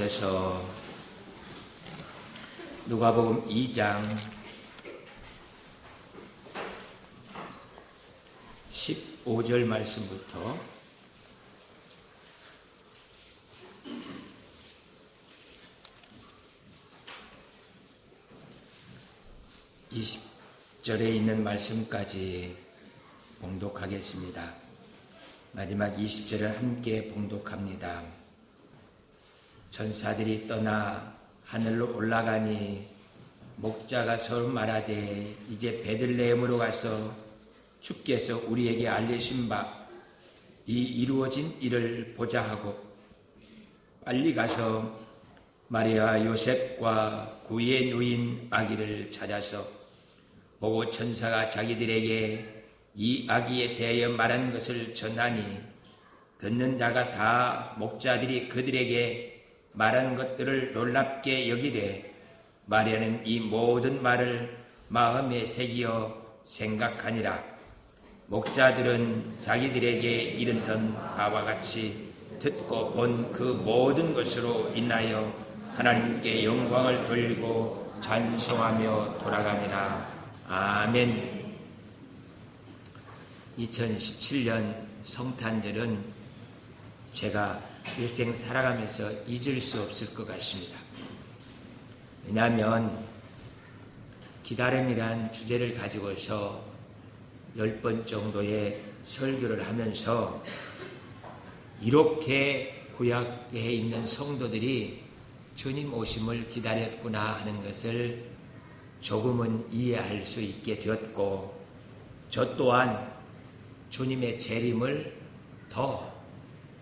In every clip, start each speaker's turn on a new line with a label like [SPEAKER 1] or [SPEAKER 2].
[SPEAKER 1] 일어나셔서 누가복음 2장 15절 말씀부터 20절에 있는 말씀까지 봉독하겠습니다. 마지막 20절을 함께 봉독합니다. 천사들이 떠나 하늘로 올라가니 목자가 서로 말하되 이제 베들레헴으로 가서 주께서 우리에게 알리신 바 이 이루어진 일을 보자 하고 빨리 가서 마리아와 요셉과 그의 누인 아기를 찾아서 보고 천사가 자기들에게 이 아기에 대하여 말한 것을 전하니 듣는 자가 다 목자들이 그들에게 말한 것들을 놀랍게 여기되 마리아는 이 모든 말을 마음에 새기어 생각하니라. 목자들은 자기들에게 이른던 바와 같이 듣고 본 그 모든 것으로 인하여 하나님께 영광을 돌리고 찬송하며 돌아가니라. 아멘. 2017년 성탄절은 제가 일생 살아가면서 잊을 수 없을 것 같습니다. 왜냐하면 기다림이란 주제를 가지고서 10번 정도의 설교를 하면서 이렇게 구약에 있는 성도들이 주님 오심을 기다렸구나 하는 것을 조금은 이해할 수 있게 되었고, 저 또한 주님의 재림을 더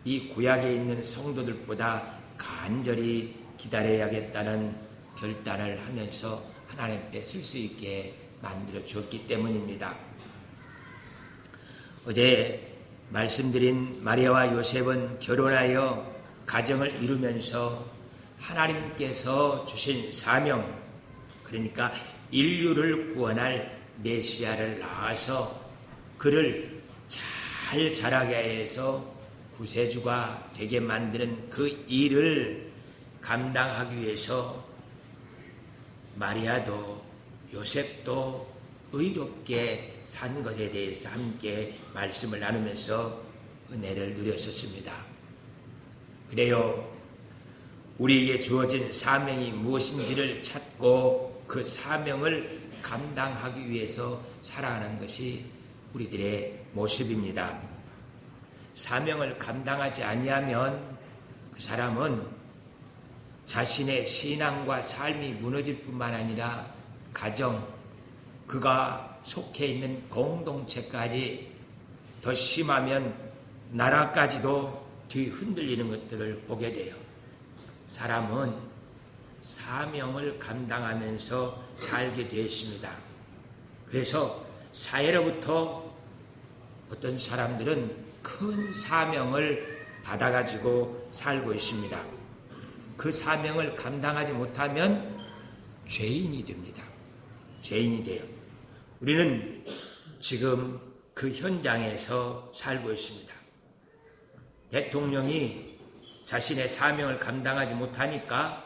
[SPEAKER 1] 이 구약에 있는 성도들보다 간절히 기다려야겠다는 결단을 하면서 하나님께 쓸 수 있게 만들어 주었기 때문입니다. 어제 말씀드린 마리아와 요셉은 결혼하여 가정을 이루면서 하나님께서 주신 사명, 그러니까 인류를 구원할 메시아를 낳아서 그를 잘 자라게 해서 구세주가 되게 만드는 그 일을 감당하기 위해서 마리아도 요셉도 의롭게 산 것에 대해서 함께 말씀을 나누면서 은혜를 누렸었습니다. 그래요, 우리에게 주어진 사명이 무엇인지를 찾고 그 사명을 감당하기 위해서 살아가는 것이 우리들의 모습입니다. 사명을 감당하지 아니하면 그 사람은 자신의 신앙과 삶이 무너질 뿐만 아니라 가정, 그가 속해 있는 공동체까지, 더 심하면 나라까지도 뒤흔들리는 것들을 보게 돼요. 사람은 사명을 감당하면서 살게 되었습니다. 그래서 사회로부터 어떤 사람들은 큰 사명을 받아가지고 살고 있습니다. 그 사명을 감당하지 못하면 죄인이 됩니다. 죄인이 돼요. 우리는 지금 그 현장에서 살고 있습니다. 대통령이 자신의 사명을 감당하지 못하니까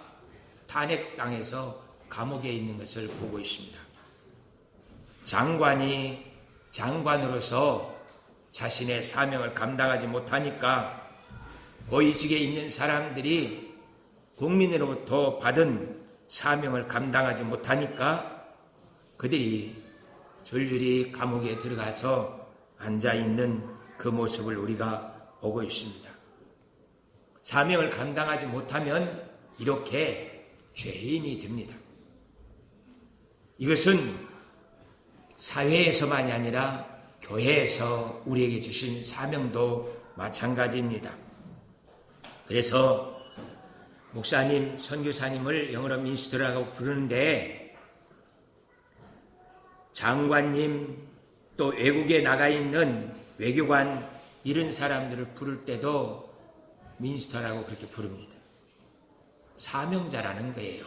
[SPEAKER 1] 탄핵당해서 감옥에 있는 것을 보고 있습니다. 장관이 장관으로서 자신의 사명을 감당하지 못하니까 고위직에 있는 사람들이 국민으로부터 받은 사명을 감당하지 못하니까 그들이 줄줄이 감옥에 들어가서 앉아있는 그 모습을 우리가 보고 있습니다. 사명을 감당하지 못하면 이렇게 죄인이 됩니다. 이것은 사회에서만이 아니라 교회에서 우리에게 주신 사명도 마찬가지입니다. 그래서 목사님, 선교사님을 영어로 민스터라고 부르는데, 장관님, 또 외국에 나가 있는 외교관, 이런 사람들을 부를 때도 민스터라고 그렇게 부릅니다. 사명자라는 거예요.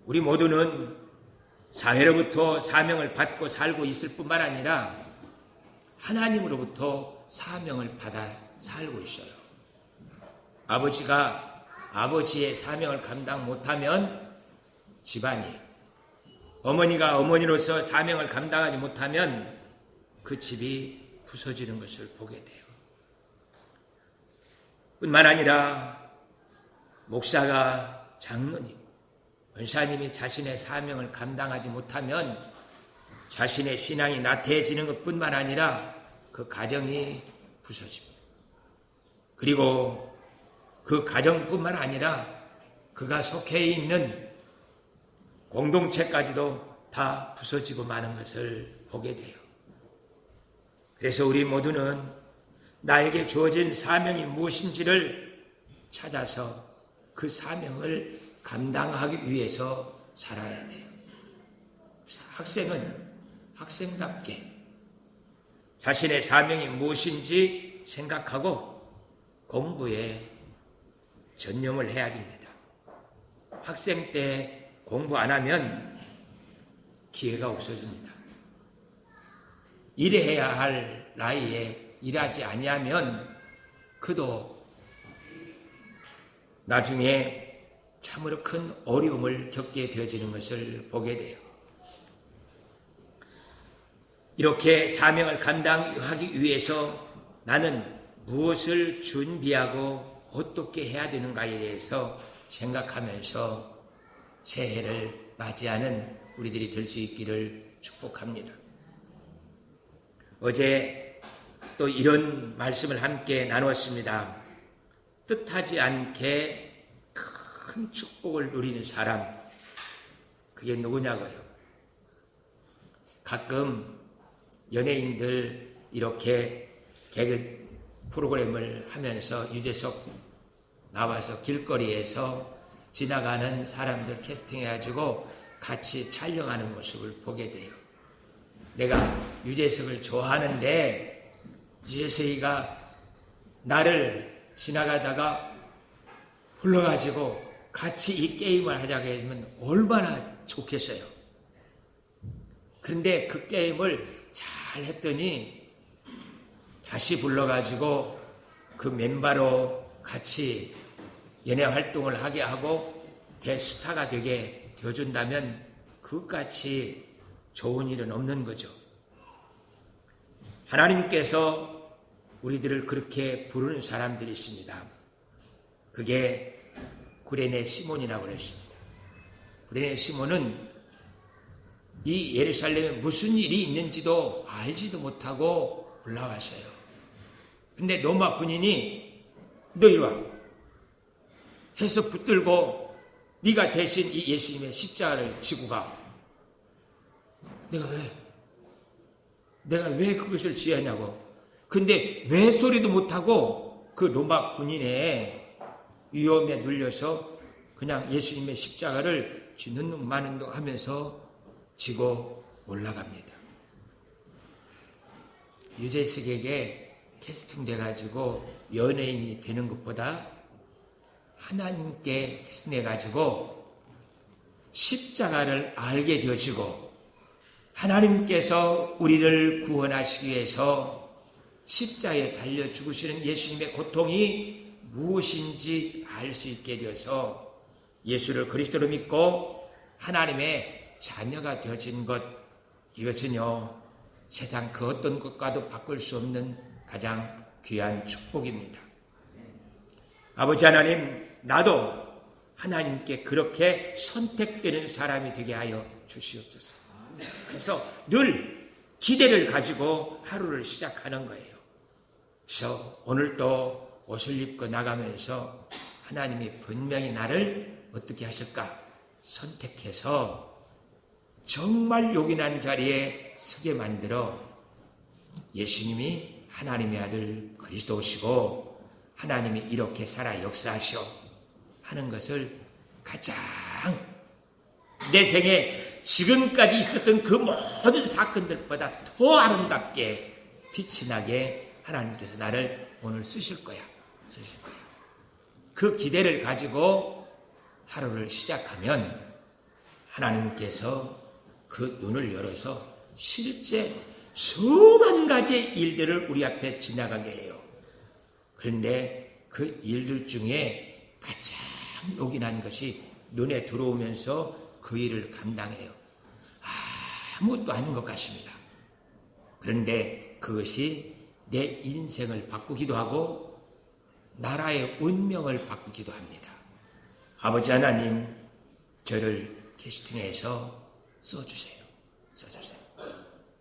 [SPEAKER 1] 우리 모두는 사회로부터 사명을 받고 살고 있을 뿐만 아니라 하나님으로부터 사명을 받아 살고 있어요. 아버지가 아버지의 사명을 감당 못하면 집안이, 어머니가 어머니로서 사명을 감당하지 못하면 그 집이 부서지는 것을 보게 돼요. 뿐만 아니라 목사가, 장로님, 권사님이 자신의 사명을 감당하지 못하면 자신의 신앙이 나태해지는 것뿐만 아니라 그 가정이 부서집니다. 그리고 그 가정뿐만 아니라 그가 속해 있는 공동체까지도 다 부서지고 마는 것을 보게 돼요. 그래서 우리 모두는 나에게 주어진 사명이 무엇인지를 찾아서 그 사명을 감당하기 위해서 살아야 돼요. 학생은 학생답게 자신의 사명이 무엇인지 생각하고 공부에 전념을 해야 됩니다. 학생 때 공부 안 하면 기회가 없어집니다. 일해야 할 나이에 일하지 아니하면 그도 나중에 참으로 큰 어려움을 겪게 되어지는 것을 보게 돼요. 이렇게 사명을 감당하기 위해서 나는 무엇을 준비하고 어떻게 해야 되는가에 대해서 생각하면서 새해를 맞이하는 우리들이 될 수 있기를 축복합니다. 어제 또 이런 말씀을 함께 나누었습니다. 뜻하지 않게 큰 축복을 누리는 사람, 그게 누구냐고요? 가끔 연예인들 이렇게 개그 프로그램을 하면서 유재석 나와서 길거리에서 지나가는 사람들 캐스팅해가지고 같이 촬영하는 모습을 보게 돼요. 내가 유재석을 좋아하는데 유재석이가 나를 지나가다가 불러가지고 같이 이 게임을 하자고 하면 얼마나 좋겠어요. 그런데 그 게임을 잘 했더니 다시 불러가지고 그 멤버로 같이 연예 활동을 하게 하고 대스타가 되게 되어준다면 그것같이 좋은 일은 없는 거죠. 하나님께서 우리들을 그렇게 부르는 사람들이 있습니다. 그게 구레네 시몬이라고 그랬습니다. 구레네 시몬은 이 예루살렘에 무슨 일이 있는지도 알지도 못하고 올라왔어요. 근데 로마 군인이 너 이리 와 해서 붙들고 네가 대신 이 예수님의 십자가를 지고 가. 내가 왜 그것을 지어야 하냐고. 근데 왜 소리도 못하고 그 로마 군인의 위험에 눌려서 그냥 예수님의 십자가를 쥐는 둥 마는 둥 하면서 지고 올라갑니다. 유재석에게 캐스팅돼가지고 연예인이 되는 것보다 하나님께 캐스팅돼가지고 십자가를 알게 되어지고 하나님께서 우리를 구원하시기 위해서 십자가에 달려 죽으시는 예수님의 고통이 무엇인지 알 수 있게 되어서 예수를 그리스도로 믿고 하나님의 자녀가 되어진 것, 이것은요 세상 그 어떤 것과도 바꿀 수 없는 가장 귀한 축복입니다. 아버지 하나님, 나도 하나님께 그렇게 선택되는 사람이 되게 하여 주시옵소서. 그래서 늘 기대를 가지고 하루를 시작하는 거예요. 그래서 오늘도 옷을 입고 나가면서 하나님이 분명히 나를 어떻게 하실까 선택해서 정말 요긴한 자리에 서게 만들어 예수님이 하나님의 아들 그리스도시고 하나님이 이렇게 살아 역사하셔 하는 것을 가장 내 생에 지금까지 있었던 그 모든 사건들보다 더 아름답게 빛이 나게 하나님께서 나를 오늘 쓰실 거야. 그 기대를 가지고 하루를 시작하면 하나님께서 그 눈을 열어서 실제 수만 가지의 일들을 우리 앞에 지나가게 해요. 그런데 그 일들 중에 가장 요긴한 것이 눈에 들어오면서 그 일을 감당해요. 아무것도 아닌 것 같습니다. 그런데 그것이 내 인생을 바꾸기도 하고 나라의 운명을 바꾸기도 합니다. 아버지 하나님, 저를 캐스팅해서 써주세요.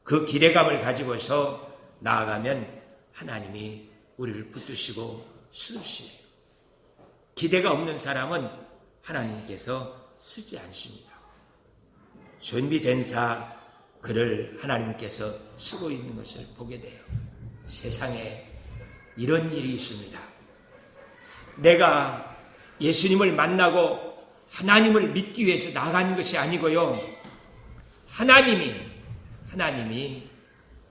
[SPEAKER 1] 그 기대감을 가지고서 나아가면 하나님이 우리를 붙드시고 쓰시네요. 기대가 없는 사람은 하나님께서 쓰지 않습니다. 준비된 사 그를 하나님께서 쓰고 있는 것을 보게 돼요. 세상에 이런 일이 있습니다. 내가 예수님을 만나고 하나님을 믿기 위해서 나가는 것이 아니고요. 하나님이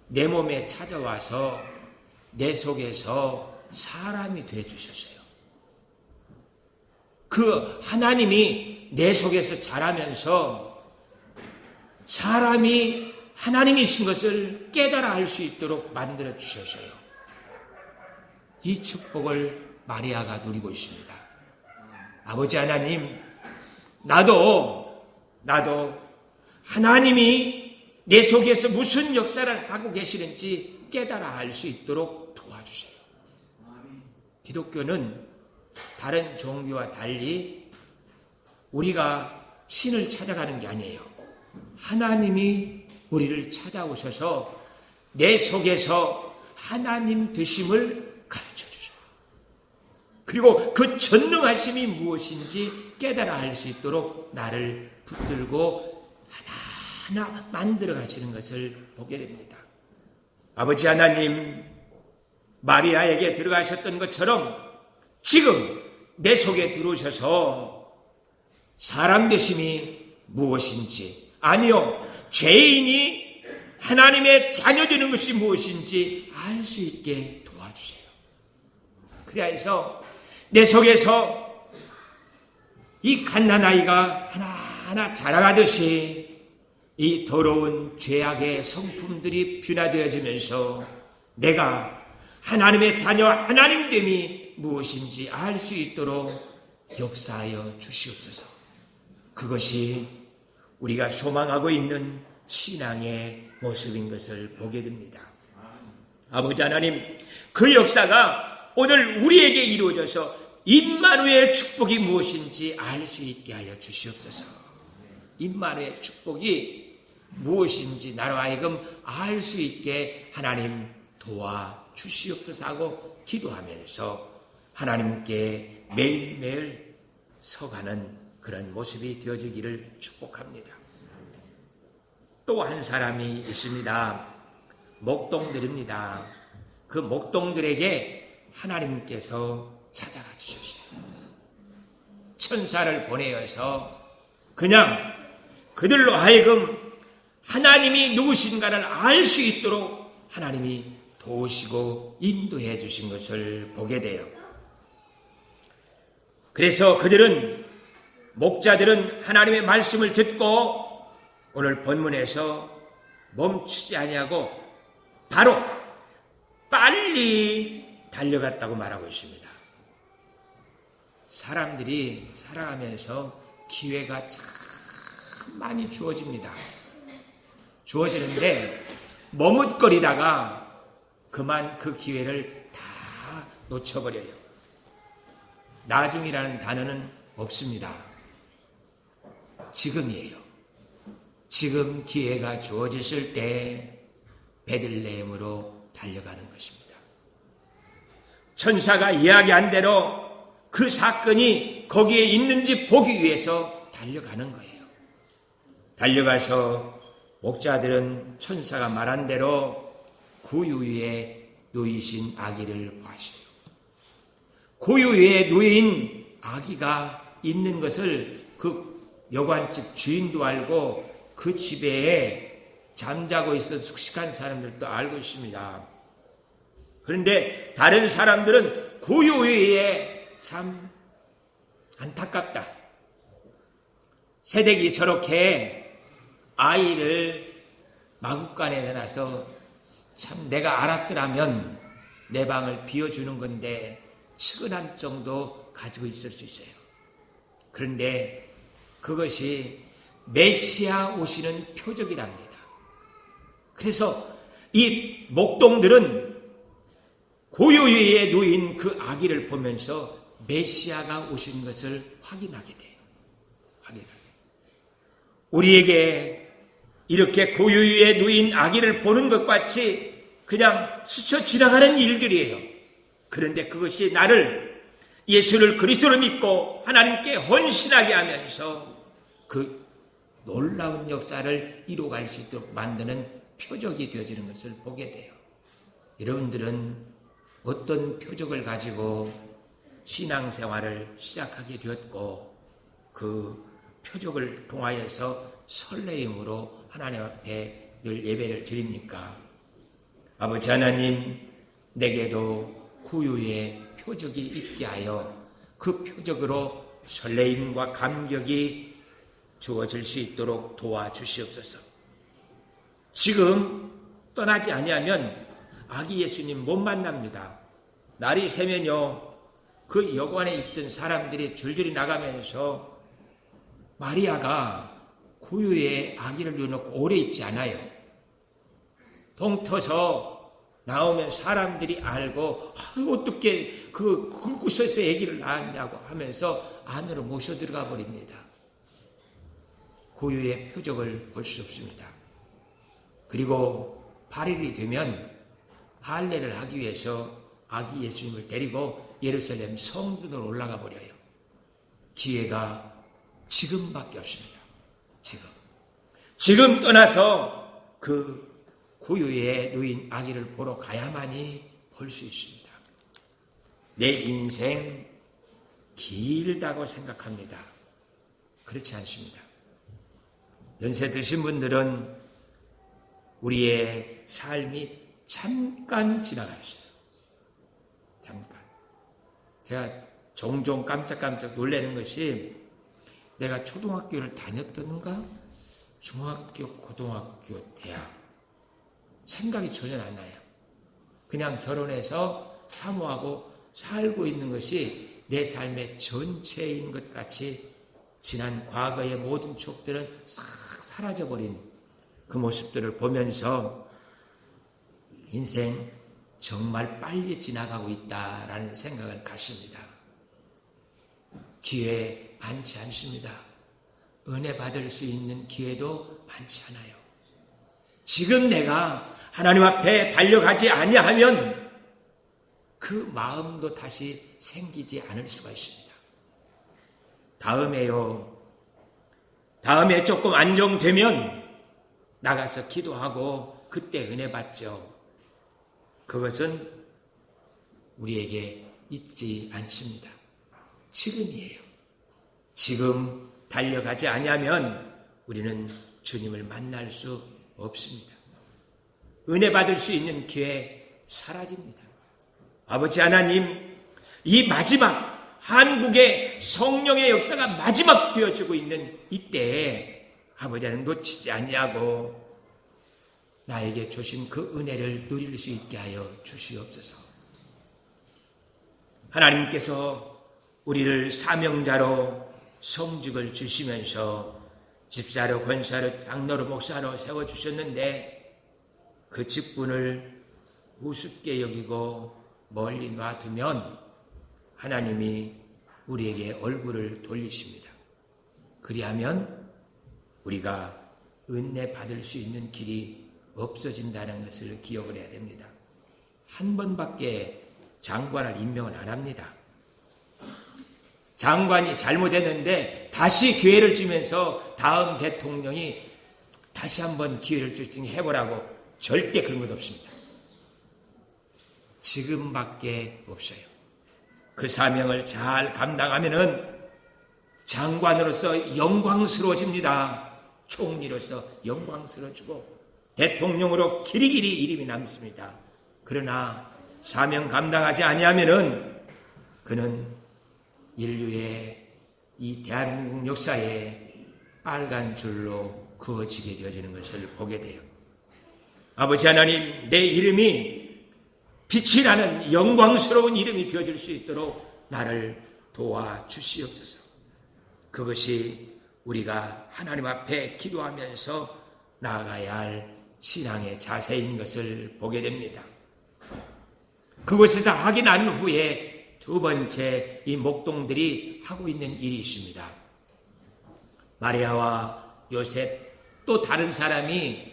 [SPEAKER 1] 내 몸에 찾아와서 내 속에서 사람이 되어주셨어요. 그 하나님이 내 속에서 자라면서 사람이 하나님이신 것을 깨달아 알 수 있도록 만들어 주셨어요. 이 축복을 마리아가 누리고 있습니다. 아버지 하나님, 나도 하나님이 내 속에서 무슨 역사를 하고 계시는지 깨달아 알 수 있도록 도와주세요. 기독교는 다른 종교와 달리 우리가 신을 찾아가는 게 아니에요. 하나님이 우리를 찾아오셔서 내 속에서 하나님 되심을 가르쳐 주셔요. 그리고 그 전능하심이 무엇인지 깨달아 알 수 있도록 나를 붙들고 하나하나 만들어 가시는 것을 보게 됩니다. 아버지 하나님, 마리아에게 들어가셨던 것처럼 지금 내 속에 들어오셔서 사람 되심이 무엇인지, 아니요, 죄인이 하나님의 자녀 되는 것이 무엇인지 알 수 있게 도와주세요. 그래야 해서 내 속에서 이 갓난아이가 하나하나 자라가듯이 이 더러운 죄악의 성품들이 변화되어지면서 내가 하나님의 자녀 하나님됨이 무엇인지 알 수 있도록 역사하여 주시옵소서. 그것이 우리가 소망하고 있는 신앙의 모습인 것을 보게 됩니다. 아버지 하나님, 그 역사가 오늘 우리에게 이루어져서 임마누엘 축복이 무엇인지 알 수 있게 하여 주시옵소서. 임마누엘 축복이 무엇인지 나로 하여금 알 수 있게 하나님 도와주시옵소서 하고 기도하면서 하나님께 매일매일 서가는 그런 모습이 되어지기를 축복합니다. 또 한 사람이 있습니다. 목동들입니다. 그 목동들에게 하나님께서 찾아가 주셨어요. 천사를 보내어서 그냥 그들로 하여금 하나님이 누구신가를 알 수 있도록 하나님이 도우시고 인도해 주신 것을 보게 돼요. 그래서 목자들은 하나님의 말씀을 듣고 오늘 본문에서 멈추지 아니하고 바로 빨리 달려갔다고 말하고 있습니다. 사람들이 살아가면서 기회가 참 많이 주어집니다. 주어지는데 머뭇거리다가 그만 그 기회를 다 놓쳐버려요. 나중이라는 단어는 없습니다. 지금이에요. 지금 기회가 주어졌을 때 베들레헴으로 달려가는 것입니다. 천사가 이야기한 대로 그 사건이 거기에 있는지 보기 위해서 달려가는 거예요. 달려가서 목자들은 천사가 말한 대로 구유 위에 놓이신 아기를 보았어요. 구유 위에 놓인 아기가 있는 것을 그 여관집 주인도 알고 그 집에 잠자고 있어 숙식한 사람들도 알고 있습니다. 그런데 다른 사람들은 구유 위에 참 안타깝다. 새댁이 저렇게 아이를 마구간에 내놔서 참 내가 알았더라면 내 방을 비워주는 건데 측은한 정도 가지고 있을 수 있어요. 그런데 그것이 메시아 오시는 표적이랍니다. 그래서 이 목동들은 고요에 놓인 그 아기를 보면서 메시아가 오신 것을 확인하게 돼요. 우리에게 이렇게 고요에 놓인 아기를 보는 것 같이 그냥 스쳐 지나가는 일들이에요. 그런데 그것이 나를 예수를 그리스도로 믿고 하나님께 헌신하게 하면서 그 놀라운 역사를 이루어갈 수 있도록 만드는 표적이 되어지는 것을 보게 돼요. 여러분들은 어떤 표적을 가지고 신앙생활을 시작하게 되었고 그 표적을 통하여서 설레임으로 하나님 앞에 늘 예배를 드립니까? 아버지 하나님, 내게도 고유의 표적이 있게 하여 그 표적으로 설레임과 감격이 주어질 수 있도록 도와주시옵소서. 지금 떠나지 아니하면 아기 예수님 못 만납니다. 날이 새면요, 그 여관에 있던 사람들이 줄줄이 나가면서 마리아가 고유의 아기를 누워놓고 오래 있지 않아요. 동터서 나오면 사람들이 알고 어떻게 그곳에서 아기를 낳았냐고 하면서 안으로 모셔 들어가 버립니다. 고유의 표적을 볼 수 없습니다. 그리고 8일이 되면 할례를 하기 위해서 아기 예수님을 데리고 예루살렘 성전으로 올라가 버려요. 기회가 지금밖에 없습니다. 지금 떠나서 그 고유에 놓인 아기를 보러 가야만이 볼 수 있습니다. 내 인생 길다고 생각합니다. 그렇지 않습니다. 연세 드신 분들은 우리의 삶이 잠깐 지나가있어요. 잠깐. 제가 종종 깜짝깜짝 놀라는 것이 내가 초등학교를 다녔던가 중학교, 고등학교, 대학 생각이 전혀 안 나요. 그냥 결혼해서 사모하고 살고 있는 것이 내 삶의 전체인 것 같이 지난 과거의 모든 추억들은 싹 사라져버린 그 모습들을 보면서 인생 정말 빨리 지나가고 있다라는 생각을 갖습니다. 기회 많지 않습니다. 은혜 받을 수 있는 기회도 많지 않아요. 지금 내가 하나님 앞에 달려가지 아니하면 그 마음도 다시 생기지 않을 수가 있습니다. 다음에 조금 안정되면 나가서 기도하고 그때 은혜 받죠. 그것은 우리에게 있지 않습니다. 지금이에요. 지금 달려가지 아니하면 우리는 주님을 만날 수 없습니다. 은혜 받을 수 있는 기회 사라집니다. 아버지 하나님, 이 마지막 한국의 성령의 역사가 마지막 되어지고 있는 이때에 아버지 하나님 놓치지 아니하고 나에게 주신 그 은혜를 누릴 수 있게 하여 주시옵소서. 하나님께서 우리를 사명자로 성직을 주시면서 집사로, 권사로, 장로로, 목사로 세워주셨는데 그 직분을 우습게 여기고 멀리 놔두면 하나님이 우리에게 얼굴을 돌리십니다. 그리하면 우리가 은혜 받을 수 있는 길이 없어진다는 것을 기억을 해야 됩니다. 한 번밖에 장관을 임명을 안 합니다. 장관이 잘못했는데 다시 기회를 주면서 다음 대통령이 다시 한번 기회를 주니 해보라고 절대 그런 것 없습니다. 지금밖에 없어요. 그 사명을 잘 감당하면은 장관으로서 영광스러워집니다. 총리로서 영광스러워지고 대통령으로 길이길이 이름이 남습니다. 그러나 사명 감당하지 아니하면은 그는 인류의 이 대한민국 역사에 빨간 줄로 그어지게 되어지는 것을 보게 돼요. 아버지 하나님, 내 이름이 빛이 나는 영광스러운 이름이 되어질 수 있도록 나를 도와주시옵소서. 그것이 우리가 하나님 앞에 기도하면서 나아가야 할 신앙의 자세인 것을 보게 됩니다. 그곳에서 확인한 후에 두 번째 이 목동들이 하고 있는 일이 있습니다. 마리아와 요셉 또 다른 사람이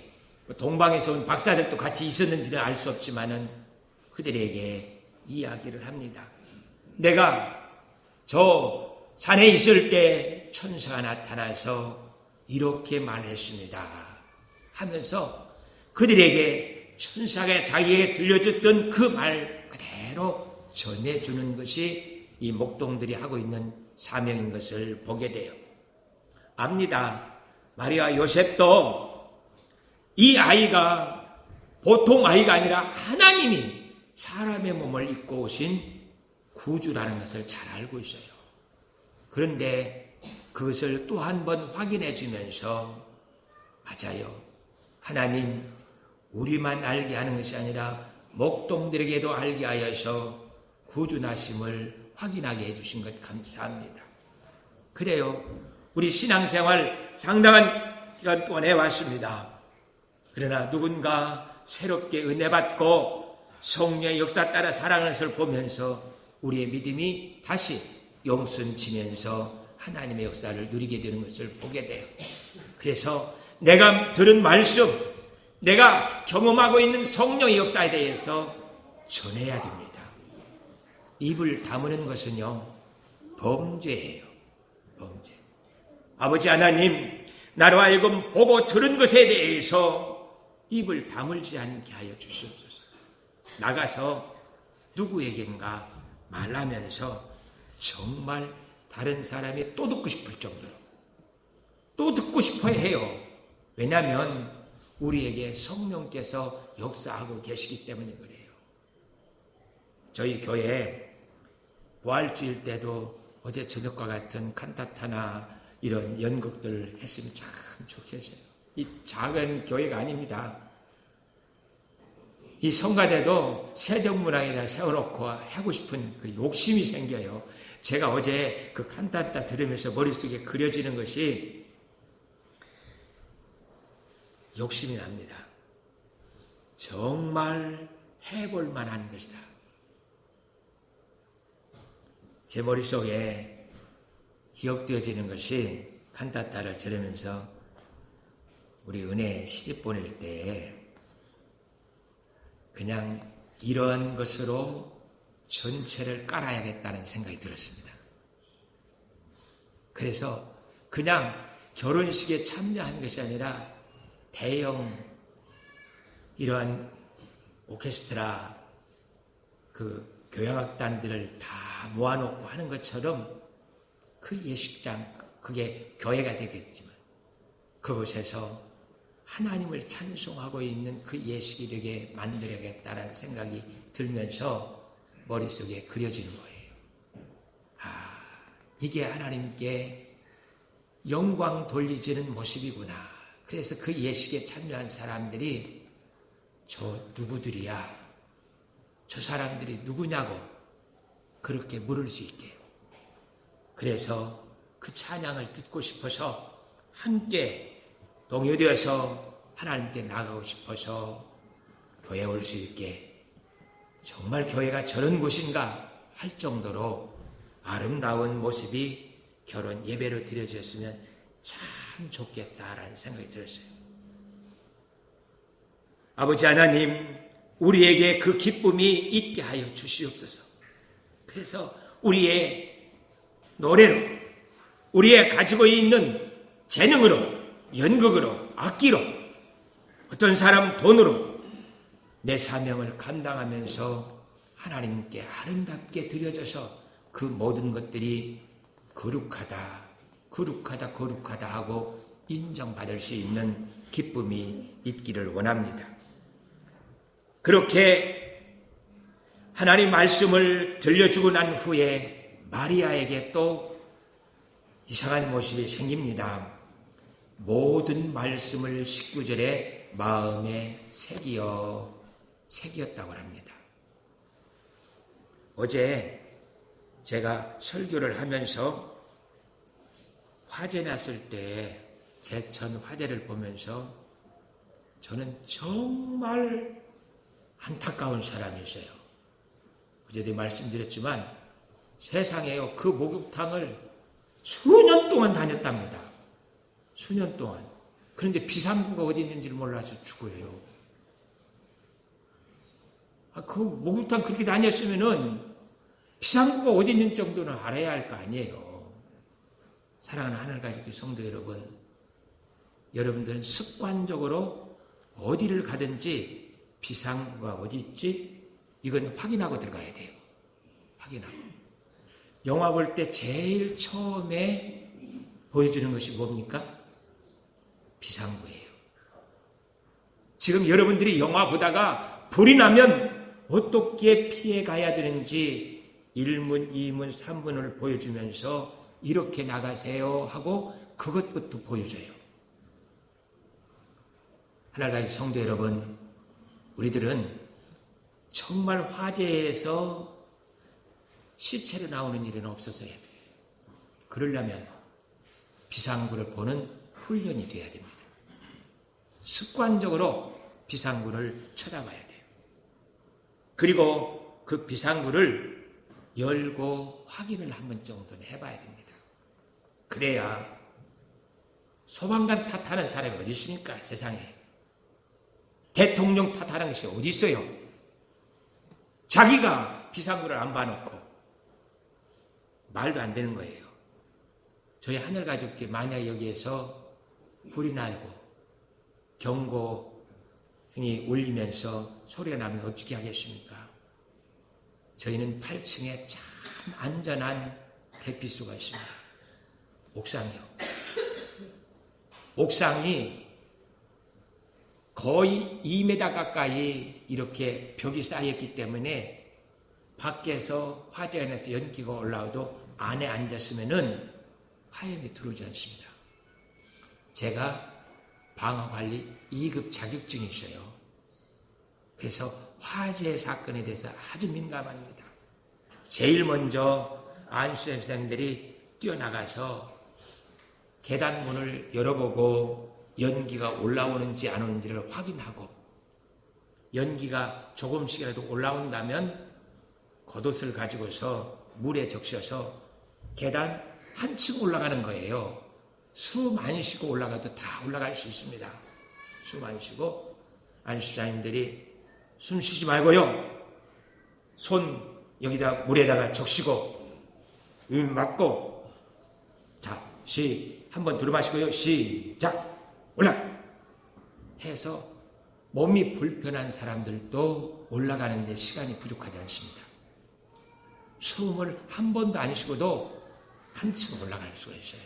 [SPEAKER 1] 동방에서 온 박사들도 같이 있었는지는 알 수 없지만은 그들에게 이야기를 합니다. 내가 저 산에 있을 때 천사가 나타나서 이렇게 말했습니다 하면서 그들에게 천사가 자기에게 들려줬던 그 말 그대로 전해주는 것이 이 목동들이 하고 있는 사명인 것을 보게 돼요. 압니다. 마리아 요셉도 이 아이가 보통 아이가 아니라 하나님이 사람의 몸을 입고 오신 구주라는 것을 잘 알고 있어요. 그런데 그것을 또 한 번 확인해 주면서 맞아요. 하나님 우리만 알게 하는 것이 아니라 목동들에게도 알게 하여서 구주나심을 확인하게 해주신 것 감사합니다. 그래요. 우리 신앙생활 상당한 기간 동안 해왔습니다. 그러나 누군가 새롭게 은혜받고 성령의 역사 따라 살아가는 것을 보면서 우리의 믿음이 다시 용순치면서 하나님의 역사를 누리게 되는 것을 보게 돼요. 그래서 내가 들은 말씀, 내가 경험하고 있는 성령의 역사에 대해서 전해야 됩니다. 입을 다무는 것은요, 범죄예요. 범죄. 아버지 하나님, 나로 하여금 보고 들은 것에 대해서 입을 다물지 않게 하여 주시옵소서. 나가서 누구에겐가 말하면서 정말 다른 사람이 또 듣고 싶을 정도로 또 듣고 싶어 해요. 왜냐하면 우리에게 성령께서 역사하고 계시기 때문에 그래요. 저희 교회 부활주일 때도 어제 저녁과 같은 칸타타나 이런 연극들 했으면 참 좋겠어요. 이 작은 교회가 아닙니다. 이 성가대도 세종문화에다 세워놓고 하고 싶은 그 욕심이 생겨요. 제가 어제 그 칸타타 들으면서 머릿속에 그려지는 것이 욕심이 납니다. 정말 해볼 만한 것이다. 제 머릿속에 기억되어지는 것이 칸타타를 들으면서 우리 은혜 시집 보낼 때 그냥 이러한 것으로 전체를 깔아야겠다는 생각이 들었습니다. 그래서 그냥 결혼식에 참여하는 것이 아니라 대형 이러한 오케스트라 그 교향악단들을 다 모아놓고 하는 것처럼 그 예식장, 그게 교회가 되겠지만 그곳에서 하나님을 찬송하고 있는 그 예식이 되게 만들어야겠다는 생각이 들면서 머릿속에 그려지는 거예요. 이게 하나님께 영광 돌리지는 모습이구나. 그래서 그 예식에 참여한 사람들이 저 누구들이야? 저 사람들이 누구냐고 그렇게 물을 수 있게. 그래서 그 찬양을 듣고 싶어서 함께 동요되어서 하나님께 나가고 싶어서 교회에 올 수 있게, 정말 교회가 저런 곳인가 할 정도로 아름다운 모습이 결혼 예배로 드려졌으면 참 좋겠다라는 생각이 들었어요. 아버지 하나님, 우리에게 그 기쁨이 있게 하여 주시옵소서. 그래서 우리의 노래로, 우리의 가지고 있는 재능으로, 연극으로, 악기로, 어떤 사람 돈으로 내 사명을 감당하면서 하나님께 아름답게 드려져서 그 모든 것들이 거룩하다, 거룩하다, 거룩하다 하고 인정받을 수 있는 기쁨이 있기를 원합니다. 그렇게 하나님 말씀을 들려주고 난 후에 마리아에게 또 이상한 모습이 생깁니다. 모든 말씀을 19절에 마음에 새기었다고 합니다. 어제 제가 설교를 하면서 화재 났을 때 제천 화재를 보면서 저는 정말 안타까운 사람이었어요. 어제도 말씀드렸지만 세상에요, 그 목욕탕을 수년 동안 다녔답니다. 수년 동안. 그런데 비상구가 어디 있는지를 몰라서 죽어요. 그 목욕탕 그렇게 다녔으면은 비상구가 어디 있는 정도는 알아야 할 거 아니에요. 사랑하는 하늘가족 성도 여러분, 여러분들은 습관적으로 어디를 가든지 비상구가 어디 있지? 이건 확인하고 들어가야 돼요. 확인하고. 영화 볼 때 제일 처음에 보여주는 것이 뭡니까? 비상구예요. 지금 여러분들이 영화 보다가 불이 나면 어떻게 피해 가야 되는지 1문, 2문, 3문을 보여주면서 이렇게 나가세요 하고 그것부터 보여줘요. 하나님 성도 여러분, 우리들은 정말 화재에서 시체로 나오는 일은 없었어야 돼요. 그러려면 비상구를 보는 훈련이 돼야 됩니다. 습관적으로 비상구를 쳐다봐야 돼요. 그리고 그 비상구를 열고 확인을 한 번 정도는 해봐야 됩니다. 그래야 소방관 탓하는 사람이 어디 있습니까? 세상에. 대통령 탓하는 것이 어디 있어요? 자기가 비상구를 안 봐놓고 말도 안 되는 거예요. 저희 하늘가족께 만약 여기에서 불이 나고 경고등이 울리면서 소리가 나면 어떻게 하겠습니까? 저희는 8층에 참 안전한 대피소가 있습니다. 옥상이요. 옥상이 거의 2m 가까이 이렇게 벽이 쌓였기 때문에 밖에서 화재가 나서 연기가 올라와도 안에 앉았으면은 화염이 들어오지 않습니다. 제가 방화관리 2급 자격증이 있어요. 그래서 화재 사건에 대해서 아주 민감합니다. 제일 먼저 안수생들이 뛰어나가서 계단문을 열어보고 연기가 올라오는지 안 오는지를 확인하고 연기가 조금씩이라도 올라온다면 겉옷을 가지고서 물에 적셔서 계단 한층 올라가는 거예요. 숨 안 쉬고 올라가도 다 올라갈 수 있습니다. 숨 안 쉬고 안수사님들이 숨 쉬지 말고요. 손 여기다 물에다가 적시고 입 막고 자, 한번 들어마시고요. 시작! 올라! 해서 몸이 불편한 사람들도 올라가는데 시간이 부족하지 않습니다. 숨을 한 번도 안 쉬고도 한층 올라갈 수가 있어요.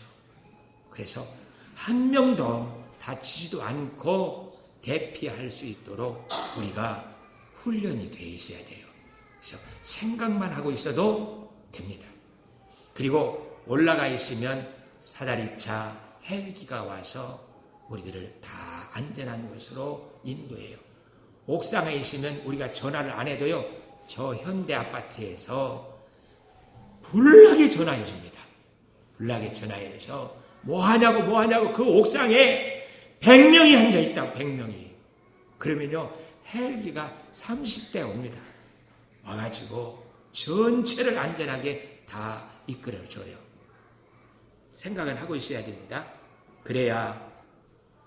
[SPEAKER 1] 그래서 한 명도 다치지도 않고 대피할 수 있도록 우리가 훈련이 되어 있어야 돼요. 그래서 생각만 하고 있어도 됩니다. 그리고 올라가 있으면 사다리차, 헬기가 와서 우리들을 다 안전한 곳으로 인도해요. 옥상에 있으면 우리가 전화를 안 해도요, 저 현대 아파트에서 불나게 전화해 줍니다. 불나게 전화해서 뭐 하냐고 그 옥상에 100명이 앉아 있다고 100명이. 그러면요 헬기가 30대 옵니다. 와가지고 전체를 안전하게 다 이끌어줘요. 생각은 하고 있어야 됩니다. 그래야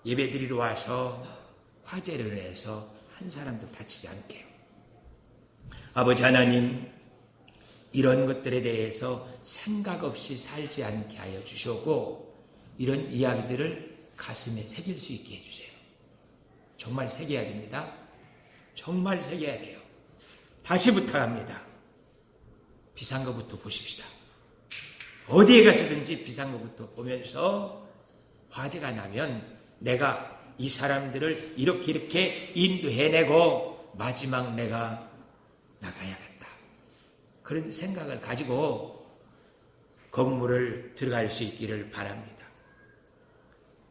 [SPEAKER 1] 예배드리러 와서 화재를 해서 한 사람도 다치지 않게요. 아버지 하나님, 이런 것들에 대해서 생각 없이 살지 않게 하여 주시고 이런 이야기들을 가슴에 새길 수 있게 해주세요. 정말 새겨야 됩니다. 정말 새겨야 돼요. 다시 부탁합니다. 비상구부터 보십시다. 어디에 가서든지 비상구부터 보면서 화재가 나면 내가 이 사람들을 이렇게 인도해내고 마지막 내가 나가야겠다. 그런 생각을 가지고 건물을 들어갈 수 있기를 바랍니다.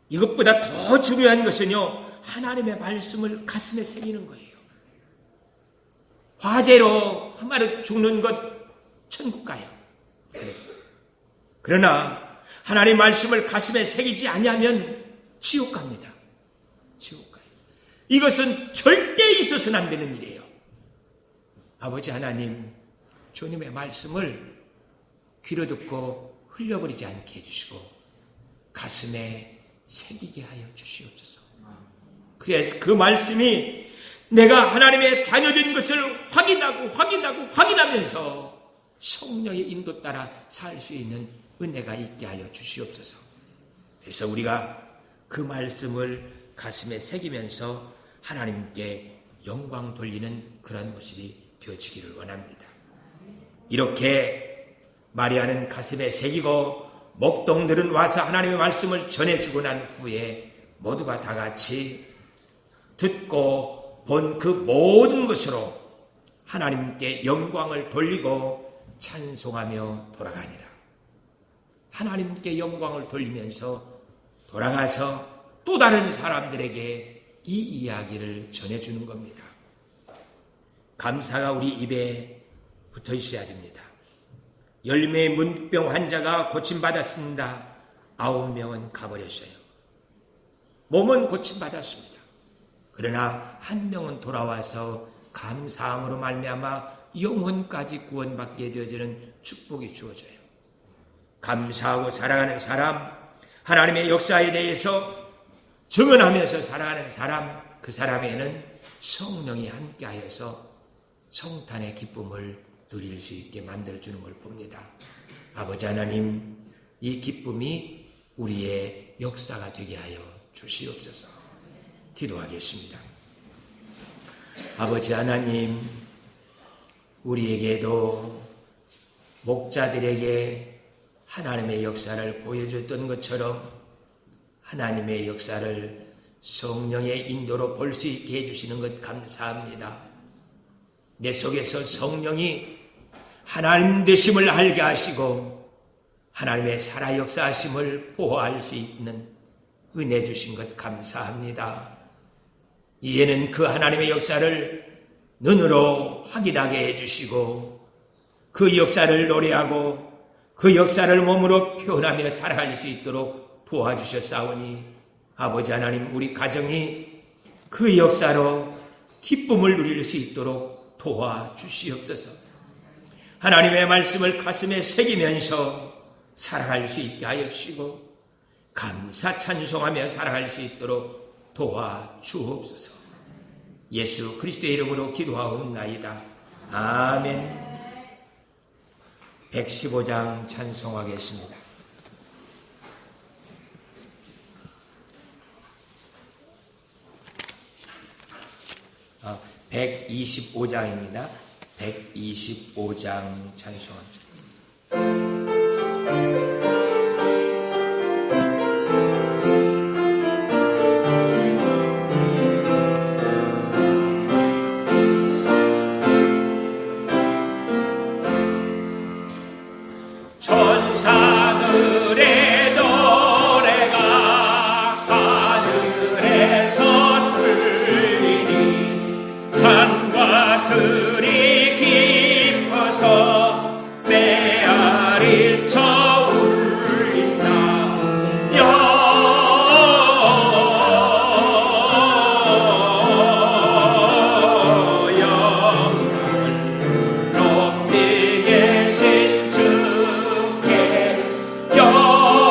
[SPEAKER 1] 이것보다 더 중요한 것은요, 하나님의 말씀을 가슴에 새기는 거예요. 화재로 한마로 죽는 것 천국 가요. 그러나 하나님 말씀을 가슴에 새기지 아니하면 지옥 갑니다. 지옥 가요. 이것은 절대 있어서는 안 되는 일이에요. 아버지 하나님, 주님의 말씀을 귀로 듣고 흘려버리지 않게 해주시고 가슴에 새기게 하여 주시옵소서. 그래서 그 말씀이 내가 하나님의 자녀된 것을 확인하면서 성령의 인도 따라 살 수 있는 은혜가 있게 하여 주시옵소서. 그래서 우리가 그 말씀을 가슴에 새기면서 하나님께 영광 돌리는 그런 모습이 되어지기를 원합니다. 이렇게 마리아는 가슴에 새기고 목동들은 와서 하나님의 말씀을 전해주고 난 후에 모두가 다 같이 듣고 본 그 모든 것으로 하나님께 영광을 돌리고 찬송하며 돌아가니라. 하나님께 영광을 돌리면서 돌아가서 또 다른 사람들에게 이 이야기를 전해주는 겁니다. 감사가 우리 입에 붙어 있어야 됩니다. 10명의 문병 환자가 고침받았습니다. 9명은 가버렸어요. 몸은 고침받았습니다. 그러나 한 명은 돌아와서 감사함으로 말미암아 영혼까지 구원받게 되어지는 축복이 주어져요. 감사하고 살아가는 사람, 하나님의 역사에 대해서 증언하면서 살아가는 사람, 그 사람에는 성령이 함께하여서 성탄의 기쁨을 누릴 수 있게 만들어주는 걸 봅니다. 아버지 하나님, 이 기쁨이 우리의 역사가 되게 하여 주시옵소서. 기도하겠습니다. 아버지 하나님, 우리에게도 목자들에게 하나님의 역사를 보여줬던 것처럼 하나님의 역사를 성령의 인도로 볼 수 있게 해주시는 것 감사합니다. 내 속에서 성령이 하나님 되심을 알게 하시고 하나님의 살아 역사하심을 보호할 수 있는 은혜 주신 것 감사합니다. 이제는 그 하나님의 역사를 눈으로 확인하게 해주시고 그 역사를 노래하고 그 역사를 몸으로 표현하며 살아갈 수 있도록 도와주셨사오니 아버지 하나님, 우리 가정이 그 역사로 기쁨을 누릴 수 있도록 도와주시옵소서. 하나님의 말씀을 가슴에 새기면서 살아갈 수 있게 하여 주시고 감사 찬송하며 살아갈 수 있도록 도와주옵소서. 예수 그리스도의 이름으로 기도하옵나이다. 아멘. 115장 찬송하겠습니다. 125장입니다. 125장 찬송합니다.
[SPEAKER 2] 천사들의 노래가 하늘에서 들리니 산과 들이 깊어서 메아리쳐 울린다. 영광을 높이 계신 주께 영광을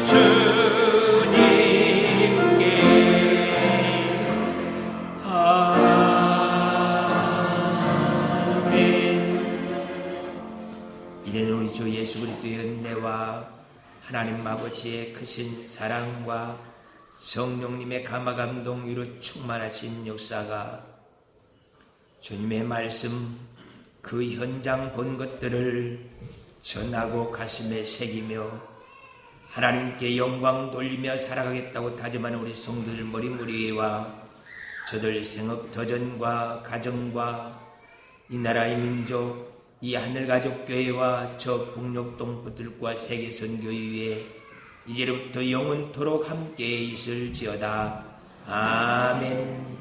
[SPEAKER 1] 주님께 아멘. 이제는 우리 주 예수 그리스도의 은혜와 하나님 아버지의 크신 사랑과 성령님의 감화 감동 위로 충만하신 역사가 주님의 말씀 그 현장 본 것들을 전하고 가슴에 새기며 하나님께 영광 돌리며 살아가겠다고 다짐하는 우리 성도들 머리머리와 저들 생업터전과 가정과 이 나라의 민족 이 하늘가족교회와 저 북녘동 붙들과 세계선교회에 이제부터 영원토록 함께 있을지어다. 아멘.